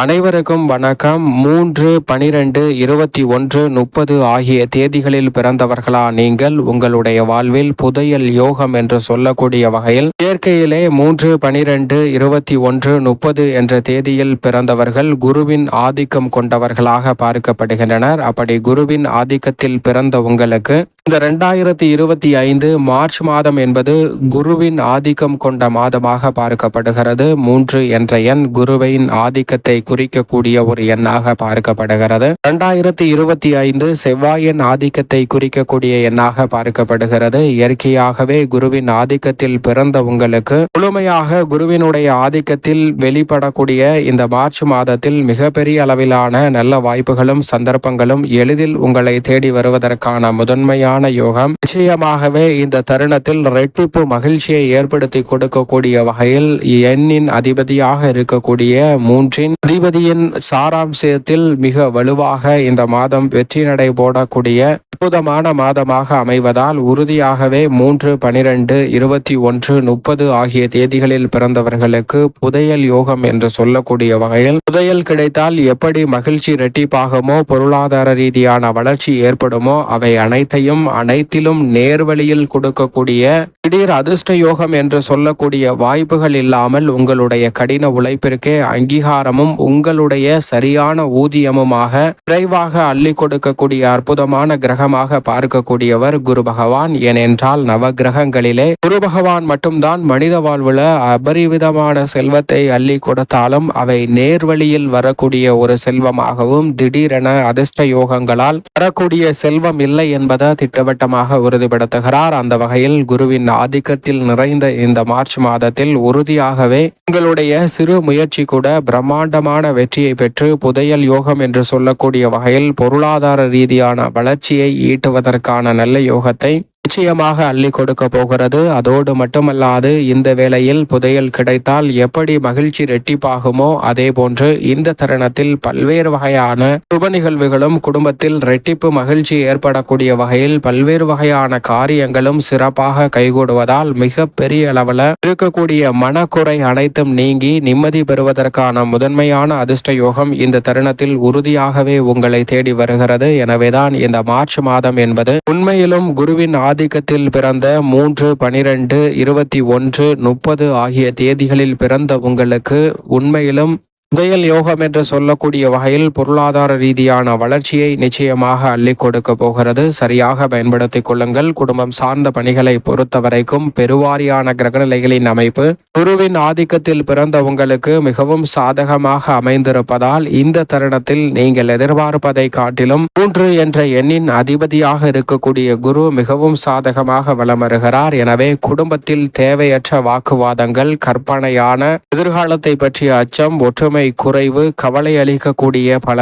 அனைவருக்கும் வணக்கம். 3, 12, 21, 30 ஆகிய தேதிகளில் பிறந்தவர்களா நீங்கள்? உங்களுடைய வாழ்வில் புதையல் யோகம் என்று சொல்லக்கூடிய வகையில் இயற்கையிலே 3, 12, 21, 30 என்ற தேதியில் பிறந்தவர்கள் குருவின் ஆதிக்கம் கொண்டவர்களாக பார்க்கப்படுகின்றனர். அப்படி குருவின் ஆதிக்கத்தில் பிறந்த உங்களுக்கு இந்த 2025 மார்ச் மாதம் என்பது குருவின் ஆதிக்கம் கொண்ட மாதமாக பார்க்கப்படுகிறது. 3 என்ற எண் குருவின் ஆதிக்கத்தை குறிக்கக்கூடிய ஒரு எண்ணாக பார்க்கப்படுகிறது. 2025 செவ்வாயின் ஆதிக்கத்தை குறிக்கக்கூடிய எண்ணாக பார்க்கப்படுகிறது. இயற்கையாகவே குருவின் ஆதிக்கத்தில் பிறந்த உங்களுக்கு முழுமையாக குருவினுடைய ஆதிக்கத்தில் வெளிப்படக்கூடிய இந்த மார்ச் மாதத்தில் மிகப்பெரிய அளவிலான நல்ல வாய்ப்புகளும் சந்தர்ப்பங்களும் எளிதில் உங்களை தேடி வருவதற்கான முதன்மையான யோகம் நிச்சயமாகவே இந்த தருணத்தில் இரட்டிப்பு மகிழ்ச்சியை ஏற்படுத்தி கொடுக்கக்கூடிய வகையில் எண்ணின் அதிபதியாக இருக்கக்கூடிய 3இன் அதிபதியின் சாராம்சத்தில் மிக வலுவாக இந்த மாதம் வெற்றி நடை போடக்கூடிய அற்புதமான மாதமாக அமைவதால் உறுதியாகவே 3, 12, 21, 30 ஆகிய தேதிகளில் பிறந்தவர்களுக்கு புதையல் யோகம் என்று சொல்லக்கூடிய வகையில் புதையல் கிடைத்தால் எப்படி மகிழ்ச்சி இரட்டிப்பாகுமோ, பொருளாதார ரீதியான வளர்ச்சி ஏற்படுமோ, அவை அனைத்திலும் நேர்வழியில் கொடுக்கக்கூடிய திடீர் அதிர்ஷ்ட யோகம் என்று சொல்லக்கூடிய வாய்ப்புகள் இல்லாமல் உங்களுடைய கடின உழைப்பிற்கே அங்கீகாரமும் உங்களுடைய சரியான ஊதியமுமாக விரைவாக அள்ளி கொடுக்கக்கூடிய அற்புதமான கிரகமாக பார்க்கக்கூடியவர் குரு பகவான். ஏனென்றால் நவ கிரகங்களிலே குரு பகவான் மட்டும்தான் மனித வாழ்வுல அபரிவிதமான செல்வத்தை அள்ளி கொடுத்தாலும் அவை நேர்வழியில் வரக்கூடிய ஒரு செல்வமாகவும் திடீரென அதிர்ஷ்ட யோகங்களால் வரக்கூடிய செல்வம் இல்லை என்பதை திட்டவட்டமாக உறுதிப்படுத்துகிறார். அந்த வகையில் குருவின் ஆதிக்கத்தில் நிறைந்த இந்த மார்ச் மாதத்தில் உறுதியாகவே உங்களுடைய சிறு முயற்சி கூட பிரம்மாண்டமான வெற்றியை பெற்று புதையல் யோகம் என்று சொல்லக்கூடிய வகையில் பொருளாதார ரீதியான வளர்ச்சியை ஈட்டுவதற்கான நல்ல யோகத்தை நிச்சயமாக அள்ளி கொடுக்க போகிறது. அதோடு மட்டுமல்லாது இந்த வேளையில் புதையல் கிடைத்தால் எப்படி மகிழ்ச்சி இரட்டிப்பாகுமோ அதே போன்று இந்த தருணத்தில் பல்வேறு வகையான சுப நிகழ்வுகளும் குடும்பத்தில் இரட்டிப்பு மகிழ்ச்சி ஏற்படக்கூடிய வகையில் பல்வேறு வகையான காரியங்களும் சிறப்பாக கைகூடுவதால் மிக பெரிய அளவில் இருக்கக்கூடிய மனக்குறை அனைத்தும் நீங்கி நிம்மதி பெறுவதற்கான முதன்மையான அதிர்ஷ்ட யோகம் இந்த தருணத்தில் உறுதியாகவே உங்களை தேடி வருகிறது. எனவேதான் இந்த மார்ச் மாதம் என்பது உண்மையிலும் குருவின் ஆதிக்கத்தில் பிறந்த 3, 12, 21, 30 ஆகிய தேதிகளில் பிறந்த உங்களுக்கு உண்மையிலும் புதையல் யோகம் என்று சொல்லக்கூடிய வகையில் பொருளாதார ரீதியான வளர்ச்சியை நிச்சயமாக அள்ளி கொடுக்க போகிறது. சரியாக பயன்படுத்திக் கொள்ளுங்கள். குடும்பம் சார்ந்த பணிகளை பொறுத்த வரைக்கும் பெருவாரியான கிரகநிலைகளின் அமைப்பு குருவின் ஆதிக்கத்தில் பிறந்த உங்களுக்கு மிகவும் சாதகமாக அமைந்திருப்பதால் இந்த தருணத்தில் நீங்கள் எதிர்பார்ப்பதை காட்டிலும் 3 என்ற எண்ணின் அதிபதியாக இருக்கக்கூடிய குரு மிகவும் சாதகமாக வலம் வருகிறார். எனவே குடும்பத்தில் தேவையற்ற வாக்குவாதங்கள், கற்பனையான எதிர்காலத்தை பற்றிய அச்சம், ஒற்றுமை குறைவு, கவலை அளிக்கக்கூடிய பல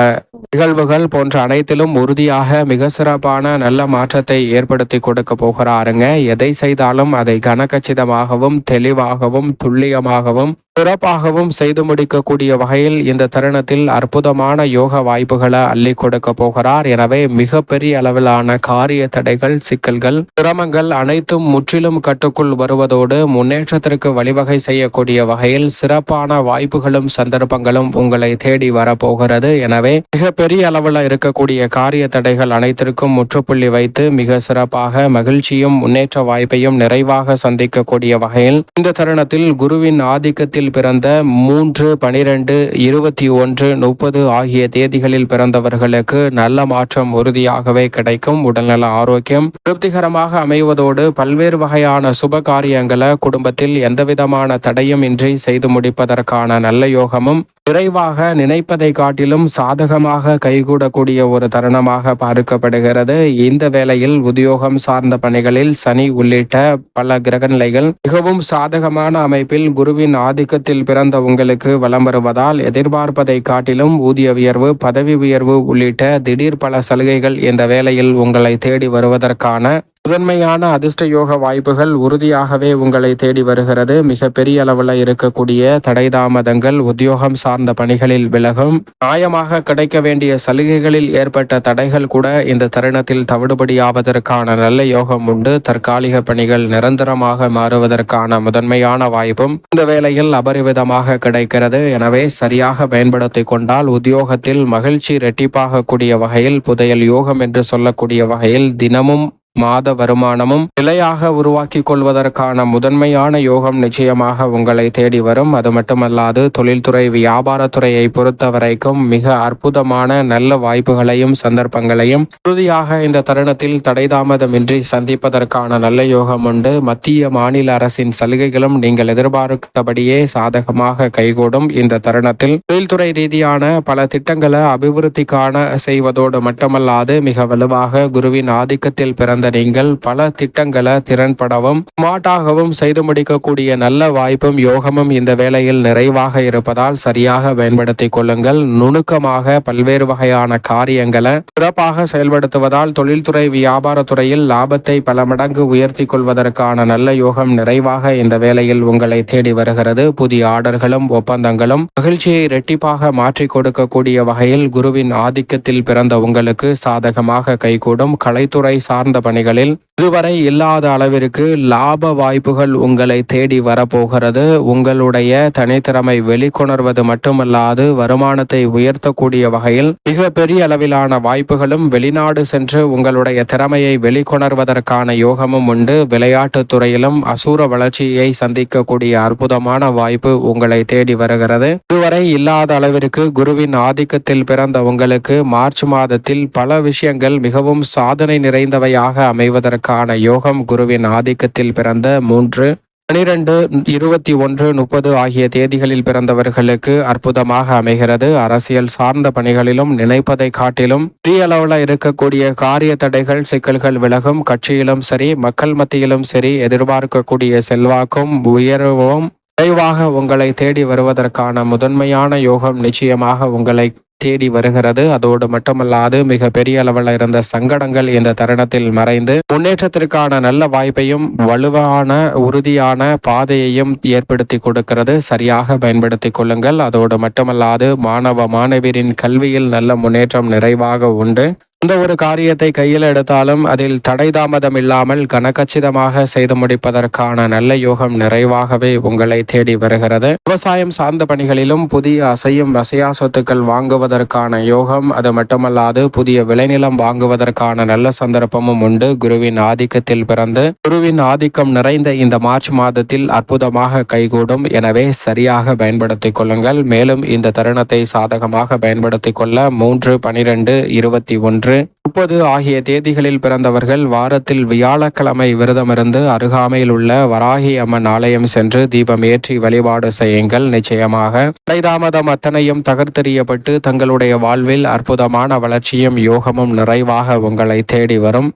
நிகழ்வுகள் போன்ற அனைத்திலும் உறுதியாக மிக சிறப்பான நல்ல மாற்றத்தை ஏற்படுத்தி கொடுக்க போகிறாருங்க. எதை செய்தாலும் அதை கனகச்சிதமாகவும் தெளிவாகவும் துல்லியமாகவும் சிறப்பாகவும் செய்து முடிக்கக்கூடிய வகையில் இந்த தருணத்தில் அற்புதமான யோக வாய்ப்புகளை அள்ளி கொடுக்க போகிறார். எனவே மிக பெரிய அளவிலான காரிய தடைகள், சிக்கல்கள், சிரமங்கள் அனைத்தும் முற்றிலும் கட்டுக்குள் வருவதோடு முன்னேற்றத்திற்கு வழிவகை செய்யக்கூடிய வகையில் சிறப்பான வாய்ப்புகளும் சந்தர்ப்பங்களும் உங்களை தேடி வரப்போகிறது. எனவே மிக பெரிய அளவில் இருக்கக்கூடிய காரிய தடைகள் அனைத்திற்கும் முற்றுப்புள்ளி வைத்து மிக சிறப்பாக மகிழ்ச்சியும் முன்னேற்ற வாய்ப்பையும் நிறைவாக சந்திக்கக்கூடிய வகையில் இந்த தருணத்தில் குருவின் ஆதிக்கத்தில் பிறந்த 3, 12, 21, 30 ஆகிய தேதிகளில் பிறந்தவர்களுக்கு நல்ல மாற்றம் உறுதியாகவே கிடைக்கும். உடல்நல ஆரோக்கியம் திருப்திகரமாக அமைவதோடு பல்வேறு வகையான சுப காரியங்களை குடும்பத்தில் எந்தவிதமான தடையும் இன்றி செய்து முடிப்பதற்கான நல்ல யோகமும் விரைவாக நினைப்பதை காட்டிலும் சாதகமாக கைகூடக்கூடிய ஒரு தருணமாக பார்க்கப்படுகிறது. இந்த வேளையில் உத்தியோகம் சார்ந்த பணிகளில் சனி உள்ளிட்ட பல கிரகநிலைகள் மிகவும் சாதகமான அமைப்பில் குருவின் ஆதிக்கத்தில் பிறந்த உங்களுக்கு வலம் வருவதால் எதிர்பார்ப்பதை காட்டிலும் ஊதிய உயர்வு, பதவி உயர்வு உள்ளிட்ட திடீர் பல சலுகைகள் இந்த வேளையில் உங்களை தேடி வருவதற்கான முதன்மையான அதிர்ஷ்ட யோக வாய்ப்புகள் உறுதியாகவே உங்களை தேடி வருகிறது. மிக பெரிய அளவில் இருக்கக்கூடிய தடை தாமதங்கள் உத்தியோகம் சார்ந்த பணிகளில் விலகும். நியாயமாக கிடைக்க வேண்டிய சலுகைகளில் ஏற்பட்ட தடைகள் கூட இந்த தருணத்தில் தவிடுபடியாவதற்கான நல்ல யோகம் உண்டு. தற்காலிக பணிகள் நிரந்தரமாக மாறுவதற்கான முதன்மையான வாய்ப்பும் இந்த வேளையில் அபரிவிதமாக கிடைக்கிறது. எனவே சரியாக பயன்படுத்திக் கொண்டால் உத்தியோகத்தில் மகிழ்ச்சி இரட்டிப்பாக கூடிய வகையில் புதையல் யோகம் என்று சொல்லக்கூடிய வகையில் தினமும் மாத வருமானமும் நிலையாக உருவாக்கி கொள்வதற்கான முதன்மையான யோகம் நிச்சயமாக உங்களை தேடி வரும். அது மட்டுமல்லாது தொழில்துறை வியாபாரத்துறையை பொறுத்த வரைக்கும் மிக அற்புதமான நல்ல வாய்ப்புகளையும் சந்தர்ப்பங்களையும் உறுதியாக இந்த தருணத்தில் தடைதாமதமின்றி சந்திப்பதற்கான நல்ல யோகம் உண்டு. மத்திய மாநில அரசின் சலுகைகளும் நீங்கள் எதிர்பார்த்தபடியே சாதகமாக கைகூடும். இந்த தருணத்தில் தொழில்துறை ரீதியான பல திட்டங்களை அபிவிருத்தி காண செய்வதோடு மட்டுமல்லாது மிக வலுவாக குருவின் ஆதிக்கத்தில் பிறந்த நீங்கள் பல திட்டங்களை திறன்படவும் மாட்டாகவும் செய்து முடிக்கக்கூடிய நல்ல வாய்ப்பும் யோகமும் இந்த வேளையில் நிறைவாக இருப்பதால் சரியாக பயன்படுத்திக் கொள்ளுங்கள். நுணுக்கமாக பல்வேறு வகையான காரியங்களை சிறப்பாக செயல்படுத்துவதால் தொழில்துறை வியாபாரத்துறையில் லாபத்தை பல மடங்கு உயர்த்தி கொள்வதற்கான நல்ல யோகம் நிறைவாக இந்த வேளையில் உங்களை தேடி வருகிறது. புதிய ஆர்டர்களும் ஒப்பந்தங்களும் மகிழ்ச்சியை இரட்டிப்பாக மாற்றி கொடுக்கக்கூடிய வகையில் குருவின் ஆதிக்கத்தில் பிறந்த உங்களுக்கு சாதகமாக கைகூடும். கலைத்துறை சார்ந்த பணிகளில் இதுவரை இல்லாத அளவிற்கு லாப வாய்ப்புகள் உங்களை தேடி வரப்போகிறது. உங்களுடைய தனித்திறமை வெளிக்கொணர்வது மட்டுமல்லாது வருமானத்தை உயர்த்தக்கூடிய வகையில் மிக பெரிய அளவிலான வாய்ப்புகளும் வெளிநாடு சென்று உங்களுடைய திறமையை வெளிக்கொணர்வதற்கான யோகமும் உண்டு. விளையாட்டு துறையிலும் அசூர வளர்ச்சியை சந்திக்கக்கூடிய அற்புதமான வாய்ப்பு உங்களை தேடி வருகிறது. இதுவரை இல்லாத அளவிற்கு குருவின் ஆதிக்கத்தில் பிறந்த உங்களுக்கு மார்ச் மாதத்தில் பல விஷயங்கள் மிகவும் சாதனை நிறைந்தவையாக அமைவதற்கான யோகம் குருவின் ஆதிக்கத்தில் பிறந்த 3, 12, 21, 30 ஆகிய தேதிகளில் பிறந்தவர்களுக்கு அற்புதமாக அமைகிறது. அரசியல் சார்ந்த பணிகளிலும் நினைப்பதை காட்டிலும் பெரிய அளவில் இருக்கக்கூடிய காரிய தடைகள் சிக்கல்கள் விலகும். கட்சியிலும் சரி மக்கள் மத்தியிலும் சரி எதிர்பார்க்கக்கூடிய செல்வாக்கும் உயர்வும் விரைவாக உங்களை தேடி வருவதற்கான முதன்மையான யோகம் நிச்சயமாக உங்களை தேடி வருகிறது. அதோடு மட்டுமல்லாது மிக பெரிய அளவில் இருந்த சங்கடங்கள் இந்த தருணத்தில் மறைந்து முன்னேற்றத்திற்கான நல்ல வாய்ப்பையும் வலுவான உறுதியான பாதையையும் ஏற்படுத்தி கொடுக்கிறது. சரியாக பயன்படுத்திக் கொள்ளுங்கள். அதோடு மட்டுமல்லாது மாணவ மாணவியரின் கல்வியில் நல்ல முன்னேற்றம் நிறைவாக உண்டு. இந்த ஒரு காரியத்தை கையில் எடுத்தாலும் அதில் தடை தாமதம் இல்லாமல் கனகச்சிதமாக செய்து முடிப்பதற்கான நல்ல யோகம் நிறைவாகவே உங்களை தேடி வருகிறது. விவசாயம் சார்ந்த பணிகளிலும் புதிய அசையா சொத்துக்கள் வாங்குவதற்கான யோகம், அது மட்டுமல்லாது புதிய விளைநிலம் வாங்குவதற்கான நல்ல சந்தர்ப்பமும் உண்டு. குருவின் ஆதிக்கத்தில் பிறந்து குருவின் ஆதிக்கம் நிறைந்த இந்த மார்ச் மாதத்தில் அற்புதமாக கைகூடும். எனவே சரியாக பயன்படுத்திக் கொள்ளுங்கள். மேலும் இந்த தருணத்தை சாதகமாக பயன்படுத்திக் கொள்ள 3, 12, 21, 30 ஆகிய தேதிகளில் பிறந்தவர்கள் வாரத்தில் வியாழக்கிழமை விரதமிருந்து அருகாமையில் உள்ள வராகி அம்மன் ஆலயம் சென்று தீபம் ஏற்றி வழிபாடு செய்யுங்கள். நிச்சயமாக தடைதாமதம் அத்தனையும் தகர்த்தெறியப்பட்டு தங்களுடைய வாழ்வில் அற்புதமான வளர்ச்சியும் யோகமும் நிறைவாக உங்களை தேடி வரும்.